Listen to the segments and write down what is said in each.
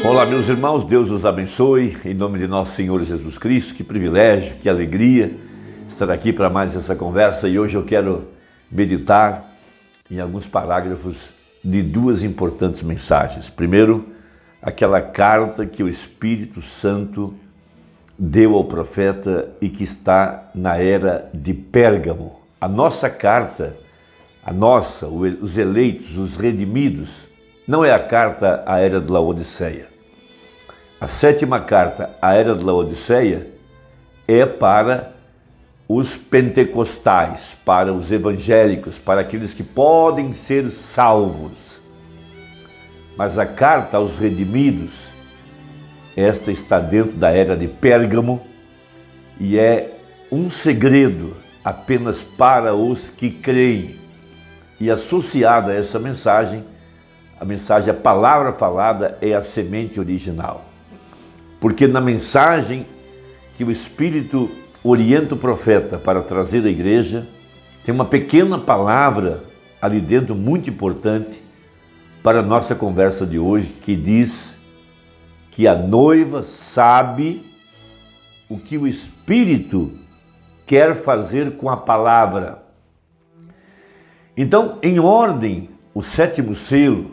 Olá, meus irmãos, Deus os abençoe, em nome de nosso Senhor Jesus Cristo. Que privilégio, que alegria estar aqui para mais essa conversa. E hoje eu quero meditar em alguns parágrafos de duas importantes mensagens. Primeiro, aquela carta que o Espírito Santo deu ao profeta e que está na era de Pérgamo. A nossa carta, os eleitos, os redimidos, não é a carta à era de Laodiceia. A sétima carta, a era de Laodiceia, é para os pentecostais, para os evangélicos, para aqueles que podem ser salvos. Mas a carta aos redimidos, esta está dentro da era de Pérgamo e é um segredo apenas para os que creem. E associada a essa mensagem, a palavra falada é a semente original. Porque na mensagem que o Espírito orienta o profeta para trazer à igreja, tem uma pequena palavra ali dentro muito importante para a nossa conversa de hoje, que diz que a noiva sabe o que o Espírito quer fazer com a palavra. Então, em ordem, o sétimo selo,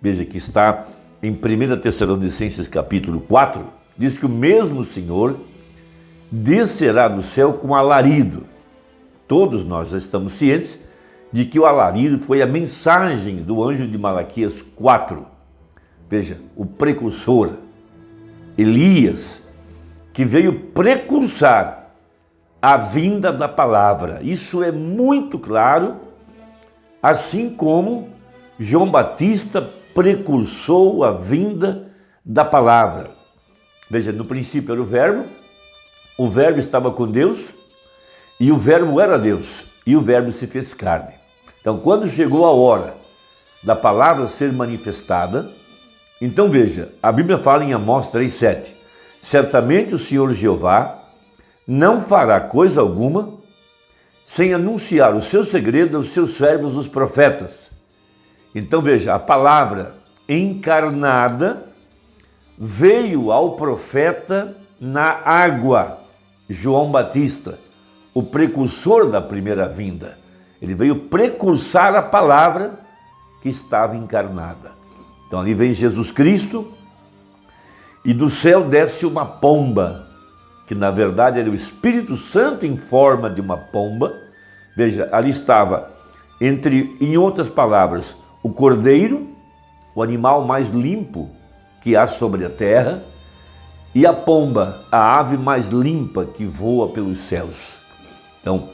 veja que está em 1 Tessalonicenses capítulo 4, diz que o mesmo Senhor descerá do céu com alarido. Todos nós já estamos cientes de que o alarido foi a mensagem do anjo de Malaquias 4. Veja, o precursor, Elias, que veio precursar a vinda da palavra. Isso é muito claro, assim como João Batista precursou a vinda da palavra. Veja, no princípio era o verbo estava com Deus e o verbo era Deus e o verbo se fez carne. Então, quando chegou a hora da palavra ser manifestada, então veja, a Bíblia fala em Amós 3,7: certamente o Senhor Jeová não fará coisa alguma sem anunciar o seu segredo aos seus servos, os profetas. Então veja, a palavra encarnada veio ao profeta na água. João Batista, o precursor da primeira vinda, ele veio precursar a palavra que estava encarnada. Então ali vem Jesus Cristo e do céu desce uma pomba, que na verdade era o Espírito Santo em forma de uma pomba. Veja, ali estava, em outras palavras, o cordeiro, o animal mais limpo que há sobre a terra, e a pomba, a ave mais limpa que voa pelos céus. Então,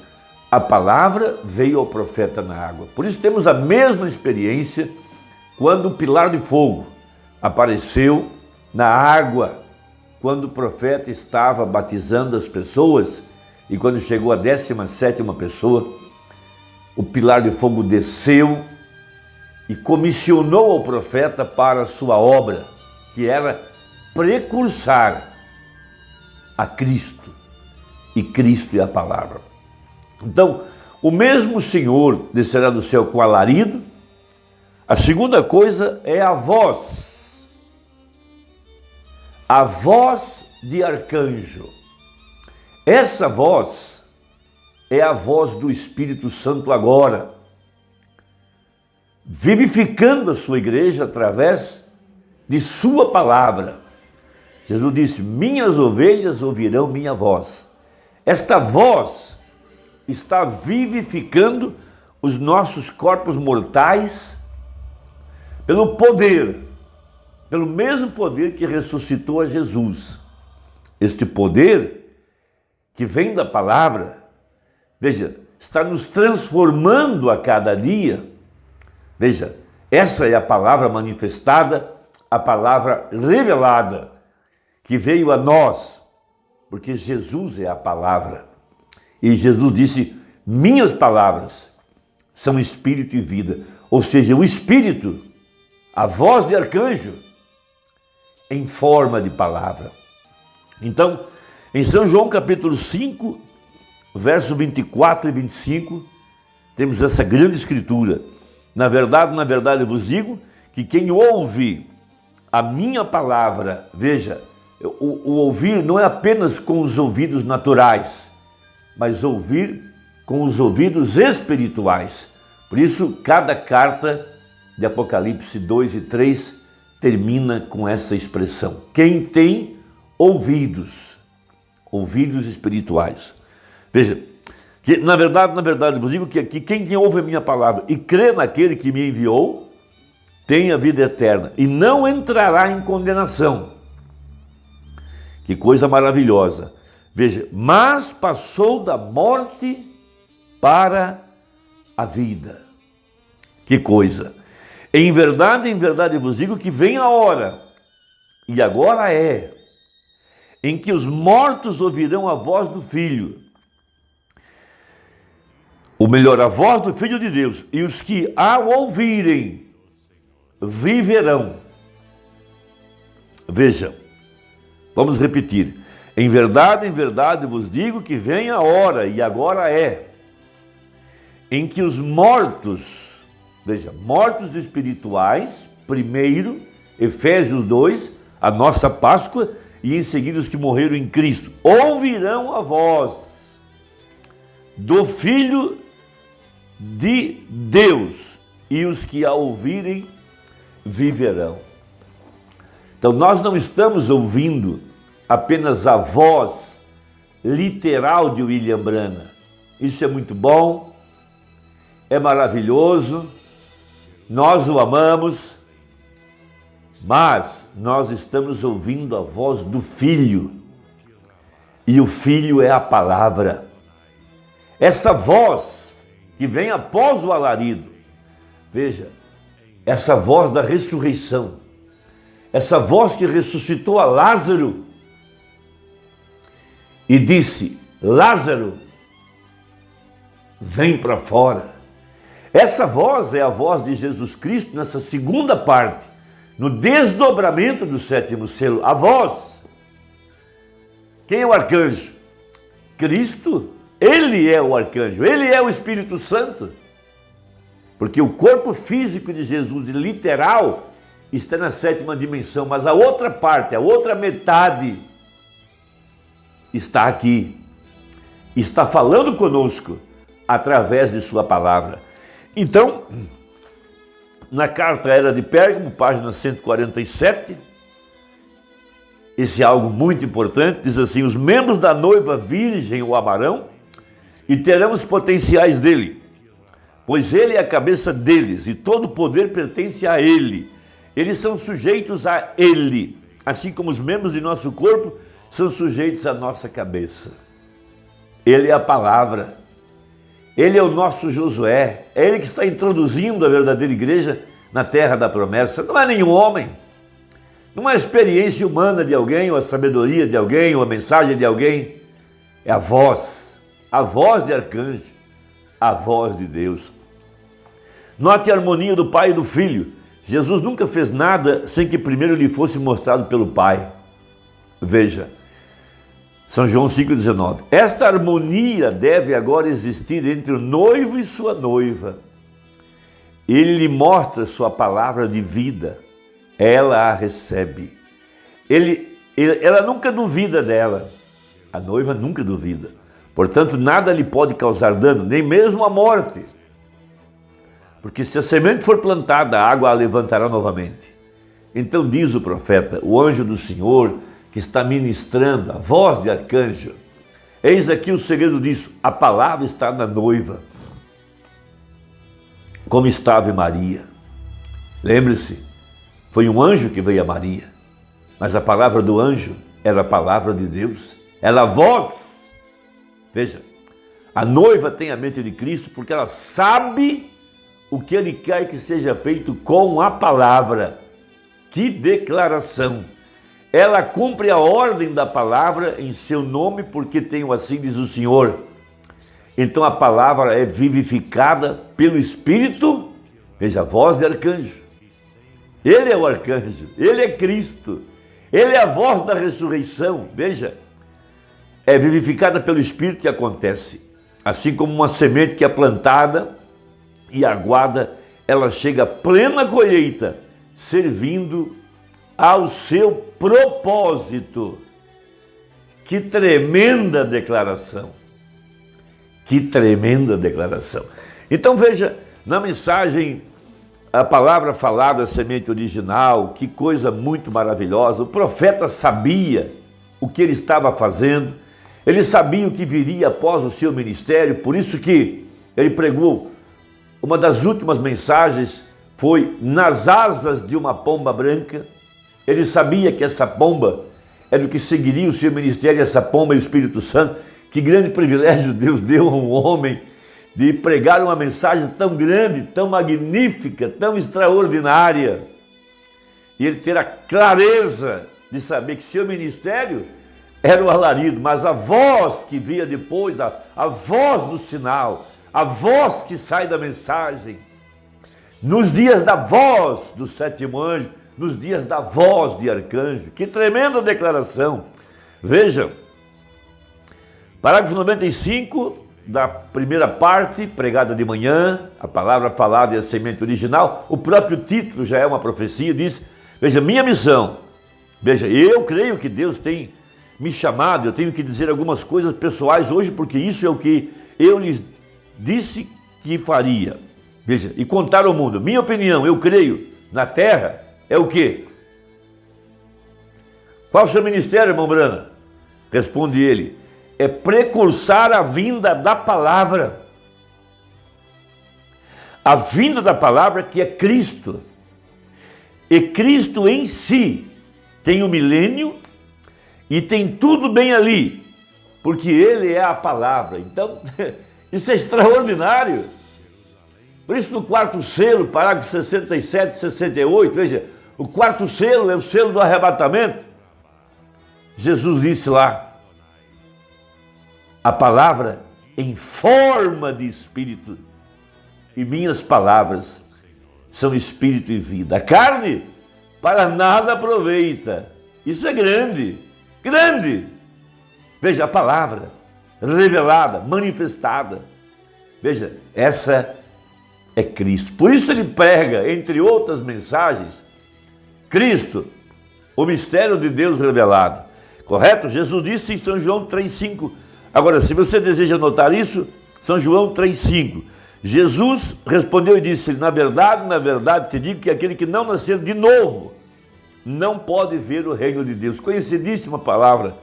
a palavra veio ao profeta na água. Por isso temos a mesma experiência quando o pilar de fogo apareceu na água, quando o profeta estava batizando as pessoas, e quando chegou a 17ª pessoa, o pilar de fogo desceu e comissionou ao profeta para a sua obra, que era precursar a Cristo, e Cristo é a palavra. Então, o mesmo Senhor descerá do céu com alarido. A segunda coisa é a voz de arcanjo. Essa voz é a voz do Espírito Santo agora, vivificando a sua igreja através de sua palavra. Jesus disse: minhas ovelhas ouvirão minha voz. Esta voz está vivificando os nossos corpos mortais pelo mesmo poder que ressuscitou a Jesus. Este poder que vem da palavra, veja, está nos transformando a cada dia. Veja, essa é a palavra manifestada, a palavra revelada, que veio a nós, porque Jesus é a palavra. E Jesus disse: minhas palavras são espírito e vida. Ou seja, o Espírito, a voz de arcanjo, em forma de palavra. Então, em São João capítulo 5, verso 24 e 25, temos essa grande escritura: na verdade eu vos digo que quem ouve a minha palavra, veja, o ouvir não é apenas com os ouvidos naturais, mas ouvir com os ouvidos espirituais. Por isso, cada carta de Apocalipse 2 e 3 termina com essa expressão: quem tem ouvidos espirituais. Veja, que na verdade, eu vos digo que aqui quem ouve a minha palavra e crê naquele que me enviou, tem a vida eterna e não entrará em condenação. Que coisa maravilhosa. Veja, mas passou da morte para a vida. Que coisa. Em verdade eu vos digo que vem a hora, e agora é, em que os mortos ouvirão a voz do Filho. Ou melhor, a voz do Filho de Deus. E os que ao ouvirem, viverão. Veja, vamos repetir. Em verdade vos digo que vem a hora, e agora é, em que os mortos, veja, mortos espirituais, primeiro, Efésios 2, a nossa Páscoa, e em seguida os que morreram em Cristo, ouvirão a voz do Filho de Deus, e os que a ouvirem viverão. Então nós não estamos ouvindo apenas a voz literal de William Branham. Isso é muito bom, é maravilhoso, nós o amamos, mas nós estamos ouvindo a voz do Filho, e o Filho é a palavra. Essa voz que vem após o alarido, veja, essa voz da ressurreição, essa voz que ressuscitou a Lázaro e disse: Lázaro, vem para fora. Essa voz é a voz de Jesus Cristo nessa segunda parte, no desdobramento do sétimo selo. A voz. Quem é o arcanjo? Cristo. Ele é o arcanjo, ele é o Espírito Santo. Porque o corpo físico de Jesus, literal, está na sétima dimensão, mas a outra parte, a outra metade, está aqui. Está falando conosco através de sua palavra. Então, na carta à Era de Pérgamo, página 147, esse é algo muito importante, diz assim: os membros da noiva virgem o amarão e terão os potenciais dele, pois ele é a cabeça deles e todo o poder pertence a ele. Eles são sujeitos a ele, assim como os membros de nosso corpo são sujeitos à nossa cabeça. Ele é a palavra, ele é o nosso Josué, é ele que está introduzindo a verdadeira igreja na terra da promessa. Não é nenhum homem, não é a experiência humana de alguém, ou a sabedoria de alguém, ou a mensagem de alguém. É a voz de arcanjo, a voz de Deus. Note a harmonia do Pai e do Filho. Jesus nunca fez nada sem que primeiro lhe fosse mostrado pelo Pai. Veja, São João 5,19. Esta harmonia deve agora existir entre o noivo e sua noiva. Ele lhe mostra sua palavra de vida, ela a recebe. Ela nunca duvida dela, a noiva nunca duvida. Portanto, nada lhe pode causar dano, nem mesmo a morte. Porque se a semente for plantada, a água a levantará novamente. Então diz o profeta: o anjo do Senhor que está ministrando, a voz de arcanjo, eis aqui o segredo disso: a palavra está na noiva, como estava em Maria. Lembre-se, foi um anjo que veio a Maria, mas a palavra do anjo era a palavra de Deus, era a voz. Veja, a noiva tem a mente de Cristo porque ela sabe o que ele quer que seja feito com a palavra. Que declaração! Ela cumpre a ordem da palavra em seu nome, porque tenho assim, diz o Senhor. Então a palavra é vivificada pelo Espírito. Veja, a voz de arcanjo. Ele é o arcanjo, ele é Cristo, ele é a voz da ressurreição. Veja, é vivificada pelo Espírito que acontece. Assim como uma semente que é plantada e aguarda, ela chega à plena colheita, servindo ao seu propósito. Que tremenda declaração! Que tremenda declaração! Então veja, na mensagem, a palavra falada, a semente original, que coisa muito maravilhosa. O profeta sabia o que ele estava fazendo, ele sabia o que viria após o seu ministério, por isso que ele pregou. Uma das últimas mensagens foi nas asas de uma pomba branca. Ele sabia que essa pomba era o que seguiria o seu ministério, essa pomba e o Espírito Santo. Que grande privilégio Deus deu a um homem de pregar uma mensagem tão grande, tão magnífica, tão extraordinária. E ele ter a clareza de saber que seu ministério era o alarido, mas a voz que via depois, a voz do sinal, a voz que sai da mensagem, nos dias da voz do sétimo anjo, nos dias da voz de arcanjo. Que tremenda declaração! Veja, parágrafo 95 da primeira parte, pregada de manhã, a palavra falada e a semente original. O próprio título já é uma profecia, diz, veja, minha missão. Veja, eu creio que Deus tem me chamado, eu tenho que dizer algumas coisas pessoais hoje, porque isso é o que eu lhes disse que faria. Veja, e contar ao mundo. Minha opinião, eu creio, na terra, é o quê? Qual o seu ministério, irmão Brana? Responde ele, é precursar a vinda da palavra. A vinda da palavra que é Cristo. E Cristo em si tem o milênio e tem tudo bem ali, porque ele é a palavra. Então, isso é extraordinário. Por isso, no quarto selo, parágrafo 67 e 68, veja, o quarto selo é o selo do arrebatamento. Jesus disse lá, a palavra em forma de espírito, e minhas palavras são espírito e vida. A carne para nada aproveita. Isso é grande, grande. Veja, a palavra revelada, manifestada. Veja, essa é Cristo. Por isso ele prega, entre outras mensagens, Cristo, o mistério de Deus revelado. Correto? Jesus disse em São João 3,5. Agora, se você deseja anotar isso, São João 3,5. Jesus respondeu e disse, na verdade te digo que aquele que não nascer de novo não pode ver o reino de Deus. Conhecidíssima palavra.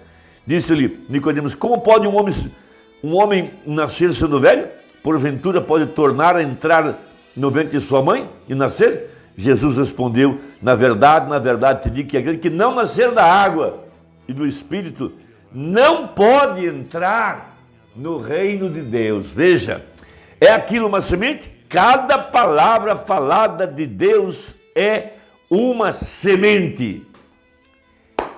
Disse-lhe Nicodemos, como pode um homem nascer sendo velho? Porventura pode tornar a entrar no ventre de sua mãe e nascer? Jesus respondeu, na verdade te digo que aquele que não nascer da água e do Espírito não pode entrar no reino de Deus. Veja, é aquilo uma semente? Cada palavra falada de Deus é uma semente.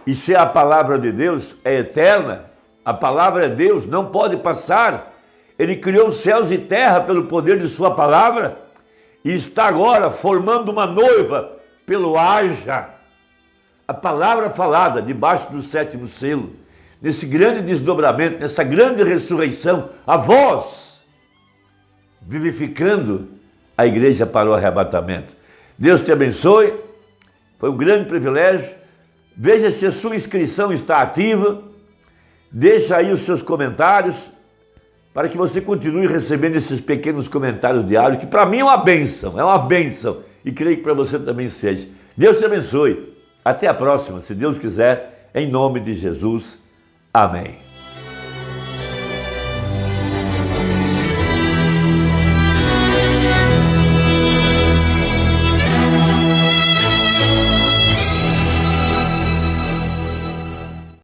E se a palavra de Deus é eterna, a palavra é Deus, não pode passar. Ele criou os céus e terra pelo poder de sua palavra e está agora formando uma noiva pelo haja. A palavra falada debaixo do sétimo selo, nesse grande desdobramento, nessa grande ressurreição, a voz vivificando a igreja para o arrebatamento. Deus te abençoe, foi um grande privilégio. Veja se a sua inscrição está ativa, deixa aí os seus comentários, para que você continue recebendo esses pequenos comentários diários, que para mim é uma bênção, e creio que para você também seja. Deus te abençoe, até a próxima, se Deus quiser, em nome de Jesus, amém.